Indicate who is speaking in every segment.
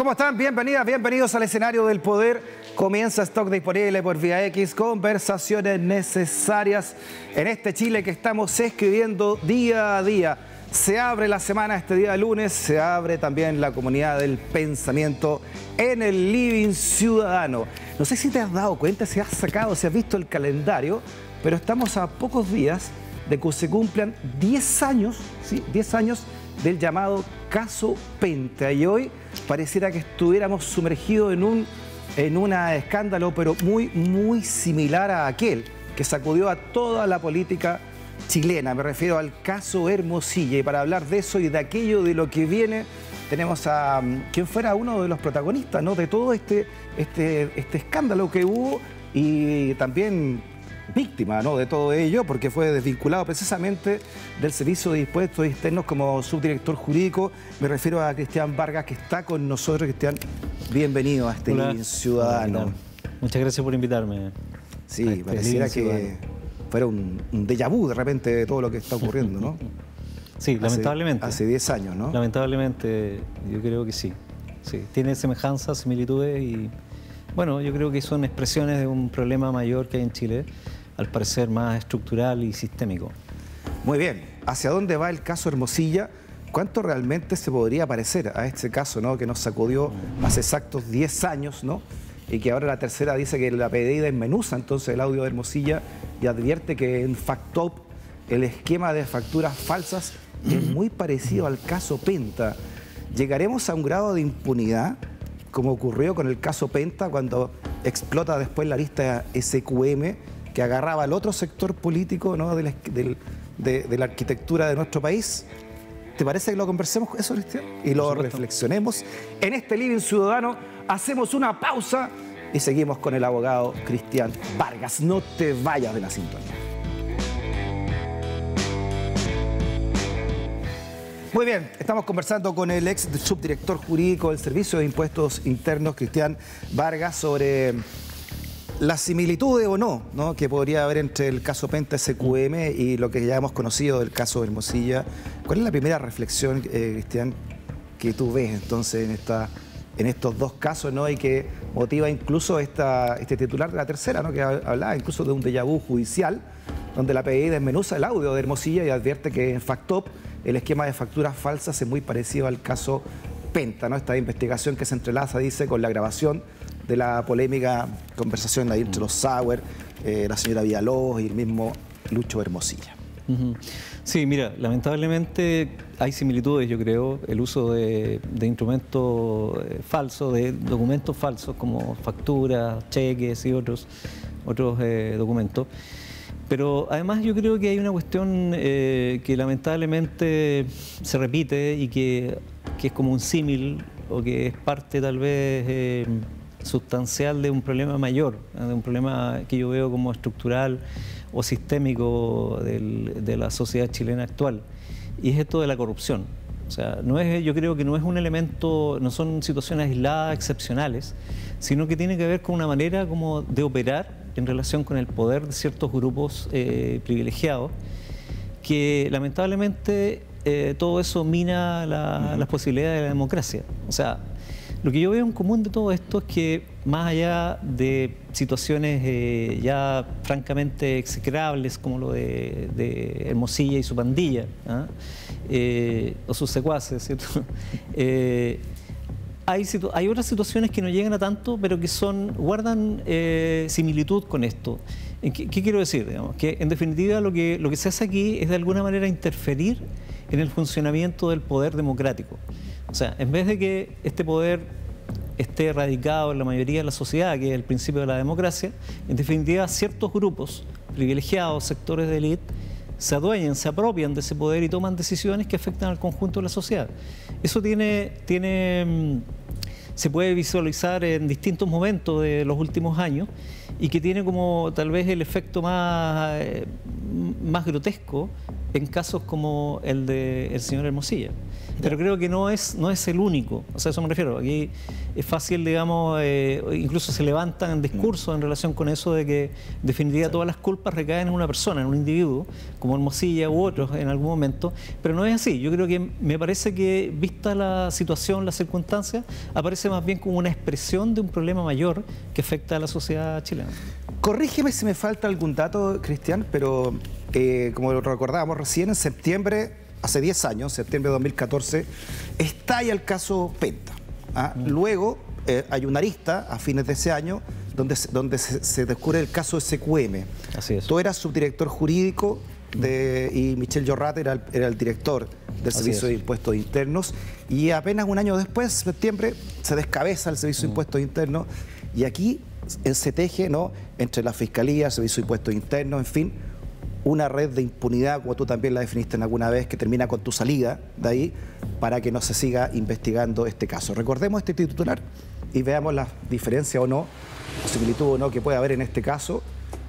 Speaker 1: ¿Cómo están? Bienvenidas, bienvenidos al escenario del poder. Comienza Stock disponible por Vía X. Conversaciones necesarias en este Chile que estamos escribiendo día a día. Se abre la semana este día lunes, se abre también la comunidad del pensamiento en el Living Ciudadano. No sé si te has dado cuenta, si has sacado, si has visto el calendario, pero estamos a pocos días de que se cumplan 10 años, ¿sí? 10 años del llamado caso Penta. Y hoy pareciera que estuviéramos sumergidos en un escándalo, pero muy similar a aquel que sacudió a toda la política chilena. Me refiero al caso Hermosilla. Y para hablar de eso y de aquello de lo que viene, tenemos a quien fuera uno de los protagonistas, ¿no?, de todo este escándalo que hubo, y también víctima, ¿no?, de todo ello, porque fue desvinculado precisamente del Servicio de Impuestos Internos como subdirector jurídico. Me refiero a Cristian Vargas, que está con nosotros. Cristian, bienvenido a este Living Ciudadano.
Speaker 2: Hola. Muchas gracias por invitarme.
Speaker 1: Sí, pareciera que fuera un déjà vu de repente de todo lo que está ocurriendo, ¿no?
Speaker 2: Sí, lamentablemente.
Speaker 1: Hace 10 años, ¿no?
Speaker 2: Lamentablemente, yo creo que sí. Sí, tiene semejanzas, similitudes y, bueno, yo creo que son expresiones de un problema mayor que hay en Chile, al parecer más estructural y sistémico.
Speaker 1: Muy bien. ¿Hacia dónde va el caso Hermosilla? ¿Cuánto realmente se podría parecer a este caso, ¿no?, que nos sacudió hace exactos 10 años, ¿no?, y que ahora la tercera dice que la PDI desmenuza entonces el audio de Hermosilla y advierte que en Factop el esquema de facturas falsas es muy parecido al caso Penta? ¿Llegaremos a un grado de impunidad como ocurrió con el caso Penta cuando explota después la lista SQM, que agarraba al otro sector político, ¿no?, de la arquitectura de nuestro país? ¿Te parece que lo conversemos eso, Cristian? Y lo reflexionemos en este Living Ciudadano. Hacemos una pausa y seguimos con el abogado Cristian Vargas. No te vayas de la sintonía. Muy bien, estamos conversando con el ex subdirector jurídico del Servicio de Impuestos Internos, Cristian Vargas, sobre las similitudes o no, ¿no?, que podría haber entre el caso Penta SQM y lo que ya hemos conocido del caso Hermosilla. ¿Cuál es la primera reflexión, Cristian, que tú ves entonces en estos dos casos, ¿no?, y que motiva incluso este titular de la tercera, ¿no?, que hablaba incluso de un déjà vu judicial, donde la PDI desmenuza el audio de Hermosilla y advierte que en Factop el esquema de facturas falsas es muy parecido al caso Penta, ¿no? Esta investigación que se entrelaza, dice, con la grabación de la polémica conversación ahí entre los Sauer, la señora Villalobos y el mismo Lucho Hermosilla.
Speaker 2: Sí, mira, lamentablemente hay similitudes, yo creo, el uso de instrumentos falsos, de documentos falsos como facturas, cheques y otros documentos. Pero además yo creo que hay una cuestión que lamentablemente se repite y que es como un símil, o que es parte tal vez sustancial de un problema mayor, de un problema que yo veo como estructural o sistémico de la sociedad chilena actual, y es esto de la corrupción. O sea, yo creo que no es un elemento, no son situaciones aisladas, excepcionales, sino que tiene que ver con una manera como de operar en relación con el poder de ciertos grupos privilegiados, que lamentablemente todo eso mina las posibilidades de la democracia. O sea, lo que yo veo en común de todo esto es que, más allá de situaciones ya francamente execrables como lo de Hermosilla y su pandilla, o sus secuaces, ¿cierto? Hay otras situaciones que no llegan a tanto, pero que guardan similitud con esto. ¿Qué quiero decir? Digamos, que en definitiva lo que se hace aquí es de alguna manera interferir en el funcionamiento del poder democrático. O sea, en vez de que este poder esté radicado en la mayoría de la sociedad, que es el principio de la democracia, en definitiva ciertos grupos privilegiados, sectores de élite, se adueñan, se apropian de ese poder y toman decisiones que afectan al conjunto de la sociedad. Eso se puede visualizar en distintos momentos de los últimos años, y que tiene como tal vez el efecto más grotesco en casos como el del señor Hermosilla. Pero creo que no es el único, o sea, a eso me refiero. Aquí es fácil, digamos, incluso se levantan discursos en relación con eso de que, en definitiva, todas las culpas recaen en una persona, en un individuo, como Hermosilla u otros en algún momento, pero no es así. Yo creo que me parece que, vista la situación, las circunstancias, aparece más bien como una expresión de un problema mayor que afecta a la sociedad chilena.
Speaker 1: Corrígeme si me falta algún dato, Cristian, pero como lo recordábamos recién, en septiembre, hace 10 años, septiembre de 2014, estalla el caso Penta. Luego hay una arista a fines de ese año donde se descubre el caso SQM.
Speaker 2: Así es.
Speaker 1: Tú eras subdirector jurídico y Michel Llorrat era el director del Servicio de Impuestos Internos, y apenas un año después, septiembre, se descabeza el Servicio de Impuestos Internos, y aquí se teje, ¿no?, entre la Fiscalía, el Servicio de Impuestos Internos, en fin, una red de impunidad, como tú también la definiste en alguna vez, que termina con tu salida de ahí, para que no se siga investigando este caso. Recordemos este titular y veamos la diferencia o no, o similitud o no que puede haber en este caso,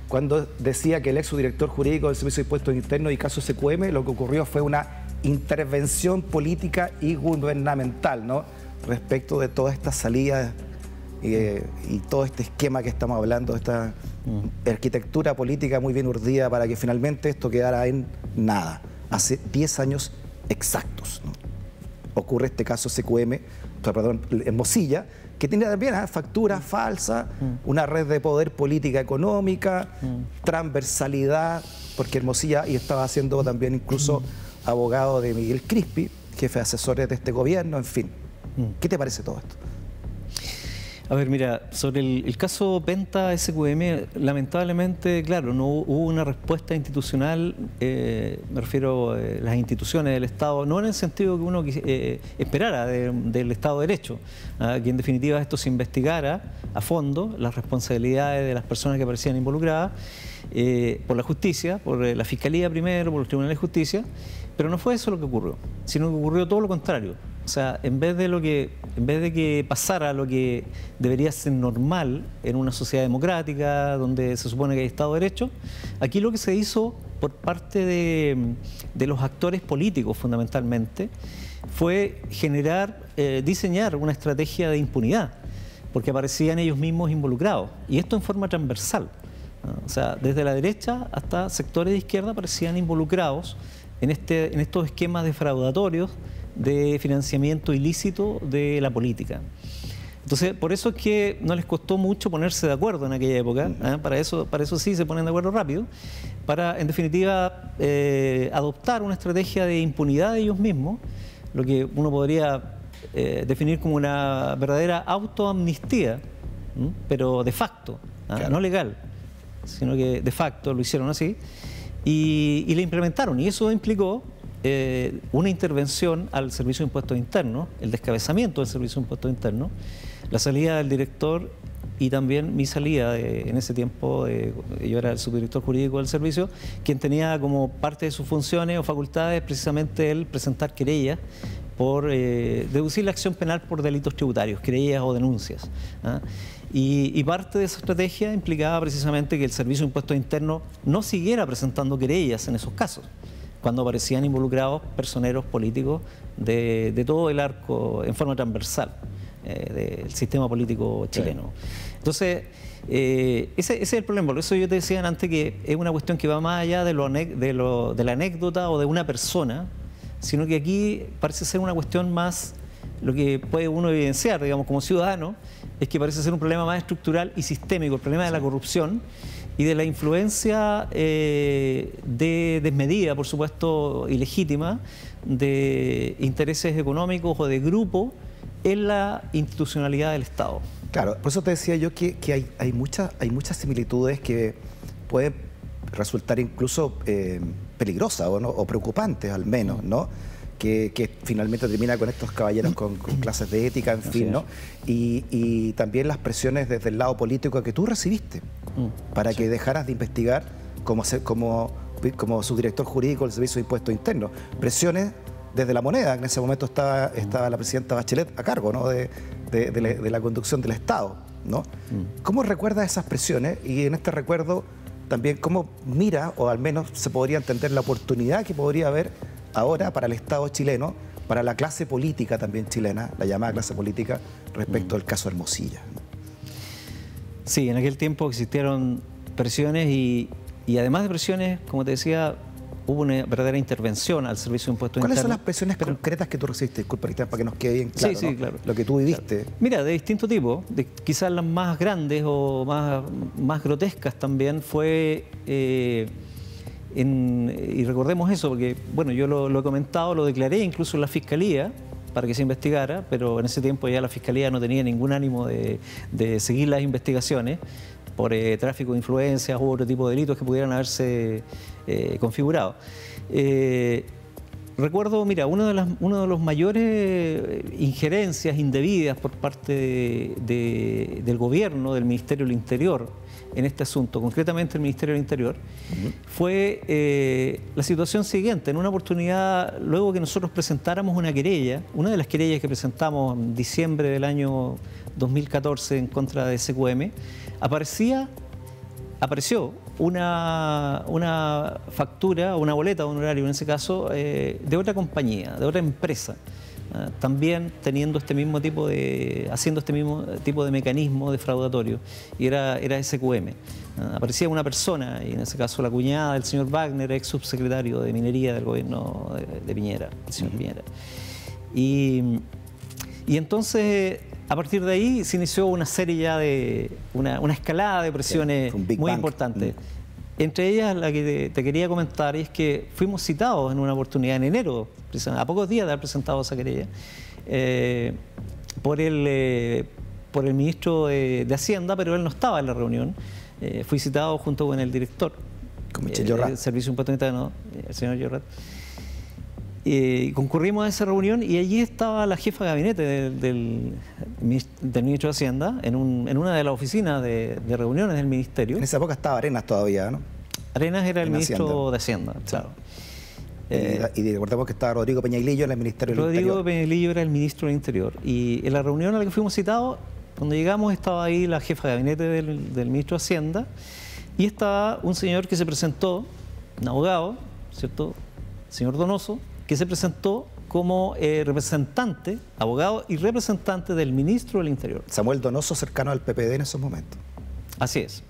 Speaker 1: cuando decía que el ex subdirector jurídico del Servicio de Impuestos Internos y caso SQM, lo que ocurrió fue una intervención política y gubernamental, ¿no?, respecto de todas estas salidas y todo este esquema que estamos hablando, esta arquitectura política muy bien urdida para que finalmente esto quedara en nada. Hace 10 años exactos, ¿no?, ocurre este caso SQM, perdón, Hermosilla, que tiene también facturas falsas, una red de poder política económica, transversalidad, porque Hermosilla y estaba siendo también incluso abogado de Miguel Crispi, jefe de asesores de este gobierno, en fin. ¿Qué te parece todo esto?
Speaker 2: A ver, mira, sobre el caso Penta SQM, lamentablemente, claro, no hubo una respuesta institucional, me refiero a las instituciones del Estado, no en el sentido que uno esperara del Estado de Derecho, que en definitiva esto se investigara a fondo, las responsabilidades de las personas que aparecían involucradas, por la justicia, por la Fiscalía primero, por los tribunales de justicia, pero no fue eso lo que ocurrió, sino que ocurrió todo lo contrario. O sea, en vez de que pasara lo que debería ser normal en una sociedad democrática, donde se supone que hay Estado de Derecho, aquí lo que se hizo por parte de los actores políticos fundamentalmente fue diseñar una estrategia de impunidad, porque aparecían ellos mismos involucrados, y esto en forma transversal. O sea, desde la derecha hasta sectores de izquierda aparecían involucrados en estos esquemas defraudatorios de financiamiento ilícito de la política. Entonces, por eso es que no les costó mucho ponerse de acuerdo en aquella época, para eso sí se ponen de acuerdo rápido, para, en definitiva, adoptar una estrategia de impunidad de ellos mismos, lo que uno podría definir como una verdadera autoamnistía, pero de facto, claro, no legal, sino que de facto lo hicieron así, y la implementaron, y eso implicó una intervención al Servicio de Impuestos Internos, el descabezamiento del Servicio de Impuestos Internos, la salida del director y también mi salida en ese tiempo, yo era el subdirector jurídico del servicio, quien tenía como parte de sus funciones o facultades precisamente el presentar querellas por deducir la acción penal por delitos tributarios, querellas o denuncias. Y parte de esa estrategia implicaba precisamente que el Servicio de Impuestos Internos no siguiera presentando querellas en esos casos, cuando aparecían involucrados personeros políticos de todo el arco en forma transversal del sistema político chileno. Sí. Entonces, ese es el problema. Por eso yo te decía antes que es una cuestión que va más allá de la anécdota o de una persona, sino que aquí parece ser una cuestión más, lo que puede uno evidenciar, digamos, como ciudadano, es que parece ser un problema más estructural y sistémico, el problema de la corrupción y de la influencia desmedida, por supuesto, ilegítima, de intereses económicos o de grupo en la institucionalidad del Estado.
Speaker 1: Claro, por eso te decía yo que hay muchas similitudes que pueden resultar incluso peligrosas o preocupantes al menos, ¿no? Que finalmente termina con estos caballeros con clases de ética, en fin, ¿no? Y también las presiones desde el lado político que tú recibiste para que dejaras de investigar como subdirector jurídico del Servicio de Impuestos Internos. Presiones desde la moneda, en ese momento estaba la presidenta Bachelet a cargo, ¿no?, de la conducción del Estado, ¿no? ¿Cómo recuerdas esas presiones? Y en este recuerdo, también cómo mira, o al menos se podría entender la oportunidad que podría haber ahora para el Estado chileno, para la clase política también chilena, la llamada clase política, respecto al caso Hermosilla.
Speaker 2: Sí, en aquel tiempo existieron presiones y además de presiones, como te decía, hubo una verdadera intervención al Servicio de Impuestos Internos.
Speaker 1: ¿Cuáles son las presiones concretas que tú recibiste? Disculpa, Cristian, para que nos quede bien claro,
Speaker 2: sí,
Speaker 1: ¿no?
Speaker 2: Claro.
Speaker 1: Lo que tú viviste.
Speaker 2: Claro. Mira, de distinto tipo, quizás las más grandes o más grotescas también fue, y recordemos eso, porque bueno, yo lo he comentado, lo declaré incluso en la Fiscalía para que se investigara, pero en ese tiempo ya la Fiscalía no tenía ningún ánimo de seguir las investigaciones por tráfico de influencias u otro tipo de delitos que pudieran haberse configurado. Recuerdo, mira, uno de los mayores injerencias indebidas por parte del gobierno, del Ministerio del Interior, en este asunto, concretamente el Ministerio del Interior, fue la situación siguiente. En una oportunidad, luego que nosotros presentáramos una querella, una de las querellas que presentamos en diciembre del año 2014 en contra de SQM, apareció una factura, una boleta de honorario en ese caso, de otra compañía, de otra empresa, también haciendo este mismo tipo de mecanismo defraudatorio, y era SQM. Aparecía una persona, y en ese caso la cuñada del señor Wagner, ex subsecretario de Minería del gobierno de Piñera, el señor Piñera. Y entonces, a partir de ahí se inició una serie ya de una escalada de presiones muy importantes. Entre ellas, la que te quería comentar es que fuimos citados en una oportunidad en enero, a pocos días de haber presentado esa querella, por el ministro de Hacienda, pero él no estaba en la reunión. Fui citado junto con el director del Servicio de Impuestos Internos, el señor Llorrat. Concurrimos a esa reunión y allí estaba la jefa de gabinete del ministro de Hacienda en una de las oficinas de reuniones del ministerio.
Speaker 1: En esa época estaba Arenas todavía, ¿no?
Speaker 2: Arenas era el ministro de Hacienda, claro.
Speaker 1: Y recordemos que estaba Rodrigo Peñailillo en el Ministerio del Interior.
Speaker 2: Rodrigo Peñailillo era el ministro del Interior. Y en la reunión a la que fuimos citados, cuando llegamos estaba ahí la jefa de gabinete del ministro de Hacienda y estaba un señor que se presentó, un abogado, ¿cierto? Señor Donoso, que se presentó como representante, abogado y representante del ministro del Interior.
Speaker 1: Samuel Donoso, cercano al PPD en esos momentos.
Speaker 2: Así es,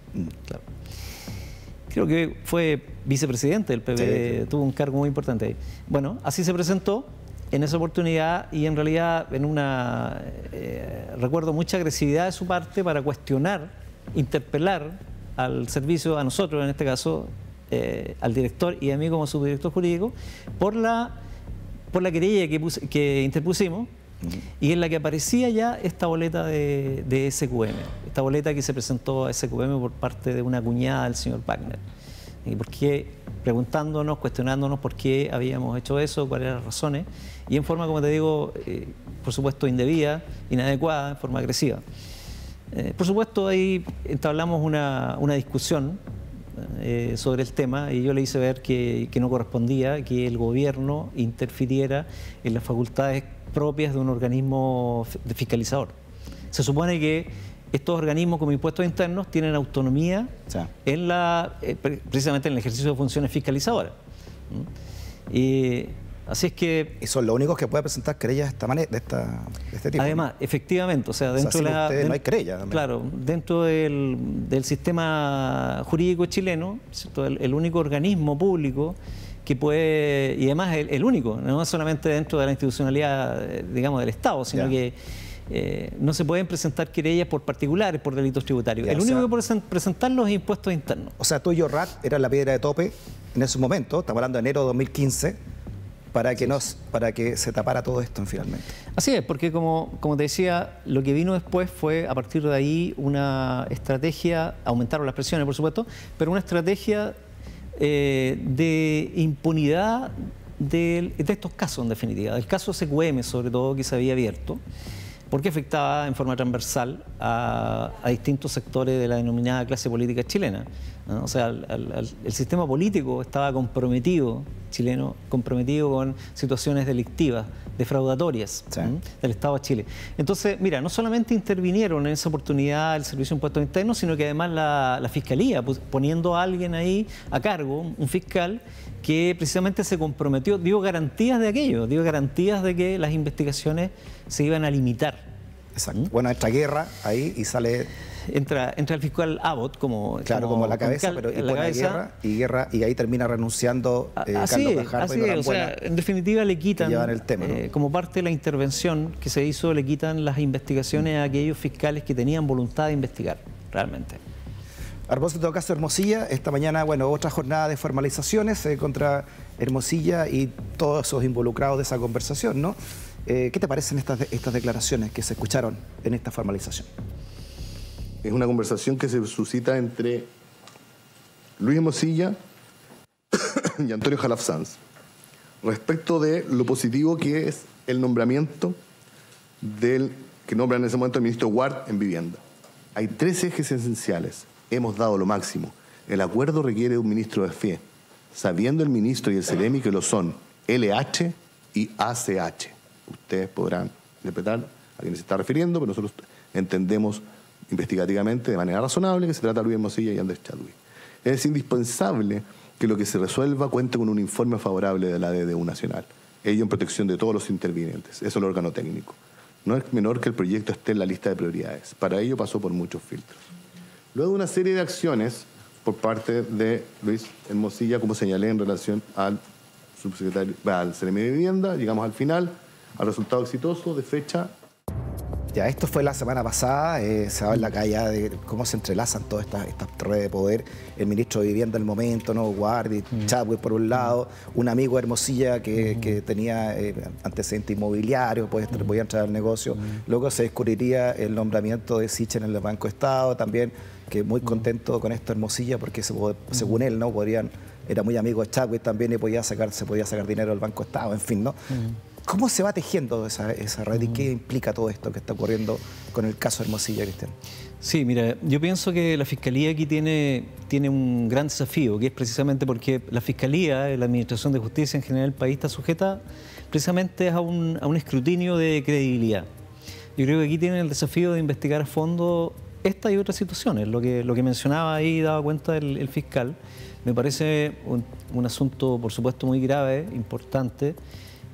Speaker 2: claro. Creo que fue vicepresidente del PPD, sí. Tuvo un cargo muy importante ahí. Bueno, así se presentó en esa oportunidad y en realidad recuerdo mucha agresividad de su parte para cuestionar, interpelar al servicio, a nosotros en este caso, al director y a mí como subdirector jurídico, por la querella que interpusimos y en la que aparecía ya esta boleta de SQM, esta boleta que se presentó a SQM por parte de una cuñada del señor Wagner. Y por qué, preguntándonos, cuestionándonos por qué habíamos hecho eso, cuáles eran las razones, y en forma, como te digo, por supuesto indebida, inadecuada, en forma agresiva. Por supuesto, ahí entablamos una discusión sobre el tema y yo le hice ver que no correspondía que el gobierno interfiriera en las facultades propias de un organismo fiscalizador. Se supone que estos organismos como impuestos internos tienen autonomía precisamente en el ejercicio de funciones fiscalizadoras. Así es que...
Speaker 1: Y son los únicos que pueden presentar querellas de este tipo.
Speaker 2: Además, efectivamente, o sea, dentro de
Speaker 1: no hay querella también.
Speaker 2: Claro, dentro del sistema jurídico chileno, ¿cierto? El único organismo público que puede, y además el único, no solamente dentro de la institucionalidad, digamos, del Estado, sino que no se pueden presentar querellas por particulares, por delitos tributarios. El único que puede presentar los impuestos internos.
Speaker 1: O sea, tú y Llorrat eran la piedra de tope en esos momentos, estamos hablando de enero de 2015, para que se tapara todo esto finalmente.
Speaker 2: Así es, porque como te decía, lo que vino después fue, a partir de ahí, una estrategia, aumentaron las presiones, por supuesto, pero una estrategia de impunidad de estos casos, en definitiva. Del caso SQM, sobre todo, que se había abierto, porque afectaba en forma transversal a distintos sectores de la denominada clase política chilena, ¿no? O sea, el sistema político estaba comprometido chileno comprometido con situaciones delictivas, defraudatorias del Estado de Chile. Entonces, mira, no solamente intervinieron en esa oportunidad el Servicio de Impuestos Internos, sino que además la Fiscalía, poniendo a alguien ahí a cargo, un fiscal, que precisamente se comprometió, dio garantías de aquello, dio garantías de que las investigaciones se iban a limitar.
Speaker 1: Exacto. Bueno, entra Guerra ahí y sale...
Speaker 2: Entra el fiscal Abbott como
Speaker 1: la cabeza, pero Guerra, y ahí termina renunciando Carlos Gajardo y Norambuena.
Speaker 2: O sea, en definitiva le quitan,
Speaker 1: el tema, ¿no?
Speaker 2: como parte de la intervención que se hizo, le quitan las investigaciones a aquellos fiscales que tenían voluntad de investigar, realmente.
Speaker 1: A propósito de caso Hermosilla, esta mañana, bueno, otra jornada de formalizaciones contra Hermosilla y todos esos involucrados de esa conversación, ¿no? ¿Qué te parecen estas declaraciones que se escucharon en esta formalización?
Speaker 3: Es una conversación que se suscita entre Luis Hermosilla y Antonio Jalaf Sanz respecto de lo positivo que es el nombramiento que nombra en ese momento el ministro Ward en vivienda. Hay 3 ejes esenciales. Hemos dado lo máximo. El acuerdo requiere un ministro de FIE, sabiendo el ministro y el CEREMI que lo son LH y ACH. Ustedes podrán interpretar a quién se está refiriendo, pero nosotros entendemos investigativamente, de manera razonable, que se trata de Luis Hermosilla y Andrés Chadwick. Es indispensable que lo que se resuelva cuente con un informe favorable de la DDU Nacional, ello en protección de todos los intervinientes. Eso es el órgano técnico. No es menor que el proyecto esté en la lista de prioridades. Para ello pasó por muchos filtros. Luego de una serie de acciones por parte de Luis Hermosilla, como señalé en relación al subsecretario, al CEREMI de Vivienda, llegamos al final, al resultado exitoso de fecha.
Speaker 1: Ya, esto fue la semana pasada, se habla acá ya de cómo se entrelazan todas estas redes de poder. El ministro de Vivienda del momento, ¿no? Guardi, Chadwick por un lado, un amigo de Hermosilla que tenía antecedentes inmobiliarios, pues podía entrar al negocio. Luego se descubriría el nombramiento de Sichel en el Banco Estado, también, que muy contento con esto Hermosilla, porque según él, ¿no? Era muy amigo de Chadwick también y se podía sacar dinero del Banco Estado, en fin, ¿no? ¿Cómo se va tejiendo esa red y qué implica todo esto que está ocurriendo con el caso Hermosilla, Cristian?
Speaker 2: Sí, mira, yo pienso que la Fiscalía aquí tiene un gran desafío, que es precisamente porque la Fiscalía, la Administración de Justicia en general del país, está sujeta precisamente a un escrutinio de credibilidad. Yo creo que aquí tienen el desafío de investigar a fondo esta y otras situaciones. Lo que mencionaba ahí, daba cuenta el fiscal, me parece un asunto, por supuesto, muy grave, importante,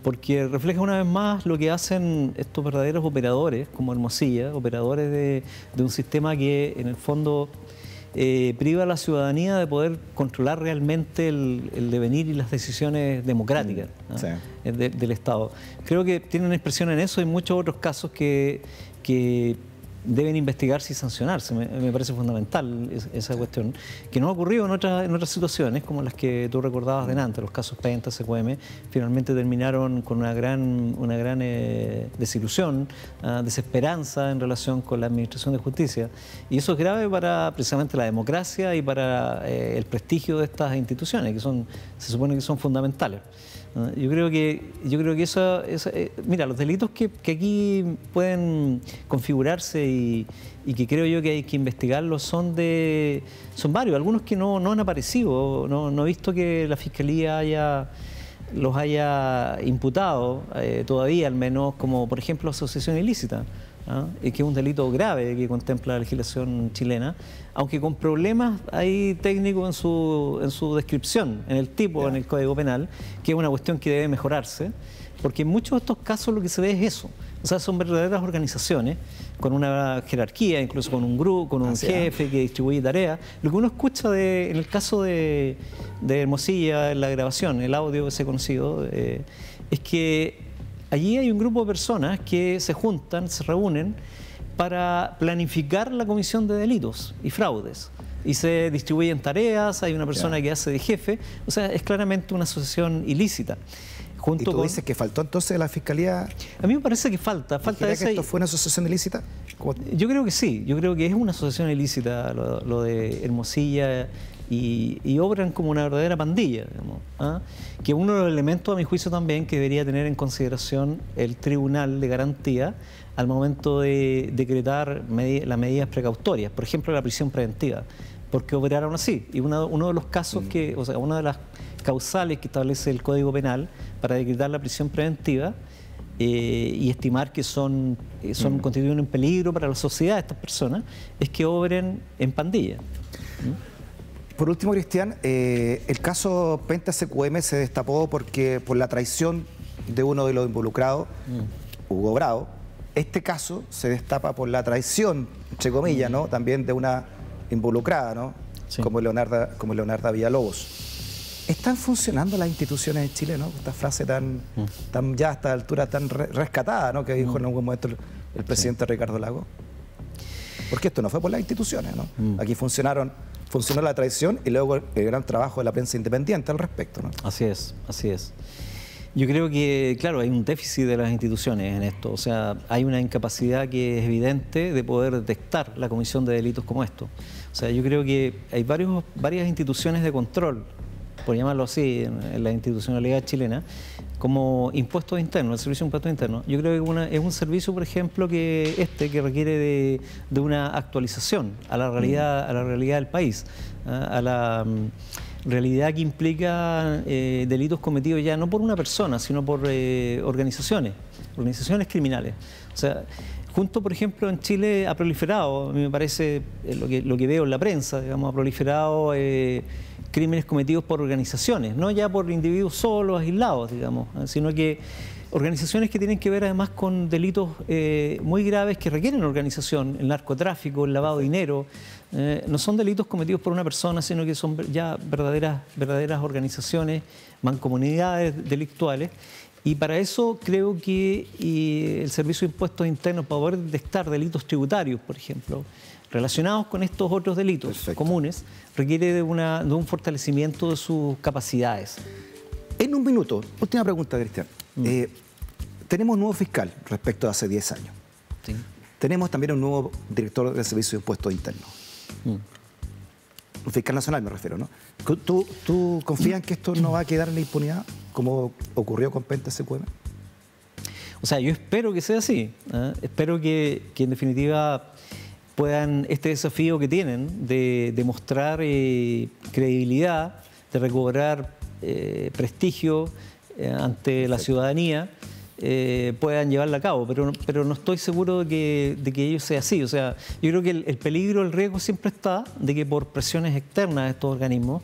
Speaker 2: porque refleja una vez más lo que hacen estos verdaderos operadores, como Hermosilla, operadores de un sistema que en el fondo priva a la ciudadanía de poder controlar realmente el devenir y las decisiones democráticas, ¿no? Sí. del Estado. Creo que tienen expresión en eso y muchos otros casos que deben investigarse y sancionarse. Me parece fundamental esa cuestión, que no ha ocurrido en otras situaciones, como las que tú recordabas delante, los casos Penta, CQM, finalmente terminaron con una gran desilusión, desesperanza en relación con la Administración de Justicia. Y eso es grave para precisamente la democracia y para el prestigio de estas instituciones, que se supone que son fundamentales. Yo creo que eso, mira, los delitos que aquí pueden configurarse y que creo yo que hay que investigarlos son varios, algunos que no han aparecido, no he visto que la Fiscalía los haya imputado todavía, al menos, como por ejemplo asociación ilícita, que es un delito grave que contempla la legislación chilena, aunque con problemas ahí técnicos en su descripción, en el tipo, en el Código Penal, que es una cuestión que debe mejorarse, porque en muchos de estos casos lo que se ve es eso. O sea, son verdaderas organizaciones con una jerarquía, incluso con un grupo, con un jefe que distribuye tareas. Lo que uno escucha en el caso de Hermosilla, en la grabación, el audio que se ha conocido, es que allí hay un grupo de personas que se juntan, se reúnen para planificar la comisión de delitos y fraudes. Y se distribuyen tareas, hay una persona que hace de jefe, o sea, es claramente una asociación ilícita.
Speaker 1: ¿Y tú dices que faltó entonces la Fiscalía?
Speaker 2: A mí me parece que falta
Speaker 1: que esto fue una asociación ilícita?
Speaker 2: Yo creo que sí, yo creo que es una asociación ilícita lo de Hermosilla y obran como una verdadera pandilla, digamos, que uno de los elementos, a mi juicio también, que debería tener en consideración el Tribunal de Garantía al momento de decretar las medidas precautorias, por ejemplo la prisión preventiva, porque operaron así. Y uno de los casos una de las causales que establece el Código Penal para decretar la prisión preventiva y estimar que constituyen un peligro para la sociedad estas personas, es que obren en pandilla.
Speaker 1: Por último, Cristian, el caso Penta SQM se destapó por la traición de uno de los involucrados, Hugo Bravo. Este caso se destapa por la traición, entre comillas, ¿no? También de una involucrada, ¿no?
Speaker 2: Sí.
Speaker 1: Como Leonarda Villalobos. ¿Están funcionando las instituciones en Chile, ¿no? Esta frase tan ya a esta altura tan rescatada, ¿no? Que dijo en algún momento el presidente Ricardo Lagos. Porque esto no fue por las instituciones, ¿no? Aquí funcionó la traición y luego el gran trabajo de la prensa independiente al respecto, ¿no?
Speaker 2: Así es, así es. Yo creo que, claro, hay un déficit de las instituciones en esto. O sea, hay una incapacidad que es evidente de poder detectar la comisión de delitos como estos. O sea, yo creo que hay varias instituciones de control, por llamarlo así, en la institucionalidad chilena, como impuestos internos, el servicio de impuestos internos. Yo creo que es un servicio, por ejemplo, que requiere de una actualización a la realidad del país, a la realidad que implica delitos cometidos ya no por una persona, sino por organizaciones criminales. O sea, junto, por ejemplo, en Chile ha proliferado, a mí me parece, lo que veo en la prensa, digamos, ha proliferado crímenes cometidos por organizaciones, no ya por individuos solos, aislados, digamos, sino que organizaciones que tienen que ver además con delitos muy graves que requieren organización, el narcotráfico, el lavado de dinero. No son delitos cometidos por una persona, sino que son ya verdaderas organizaciones, mancomunidades delictuales. Y para eso creo que el Servicio de Impuestos Internos, para poder detectar delitos tributarios, por ejemplo, relacionados con estos otros delitos comunes, requiere de un fortalecimiento de sus capacidades.
Speaker 1: En un minuto, última pregunta, Cristian. Tenemos un nuevo fiscal respecto a hace 10 años.
Speaker 2: Sí.
Speaker 1: Tenemos también un nuevo director del Servicio de Impuestos Internos. Un fiscal nacional me refiero, ¿no? ¿Tú confías en que esto no va a quedar en la impunidad como ocurrió con Penta SQM?
Speaker 2: O sea, yo espero que sea así. Espero que en definitiva puedan este desafío que tienen de demostrar credibilidad, de recobrar prestigio ante la ciudadanía, puedan llevarla a cabo, pero no estoy seguro de que ello sea así. O sea, yo creo que el peligro, el riesgo siempre está de que por presiones externas de estos organismos,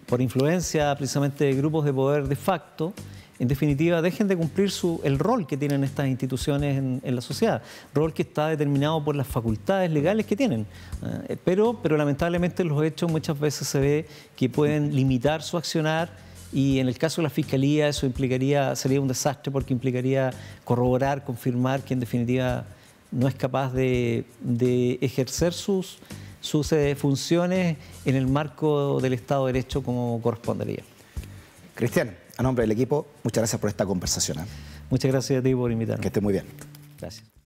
Speaker 2: por influencia precisamente de grupos de poder de facto, en definitiva dejen de cumplir el rol que tienen estas instituciones en la sociedad, rol que está determinado por las facultades legales que tienen. Pero lamentablemente en los hechos muchas veces se ve que pueden limitar su accionar. Y en el caso de la Fiscalía eso sería un desastre porque implicaría corroborar, confirmar que en definitiva no es capaz de ejercer sus funciones en el marco del Estado de Derecho como correspondería.
Speaker 1: Cristian, a nombre del equipo, muchas gracias por esta conversación.
Speaker 2: Muchas gracias a ti por invitarme.
Speaker 1: Que esté muy bien.
Speaker 2: Gracias.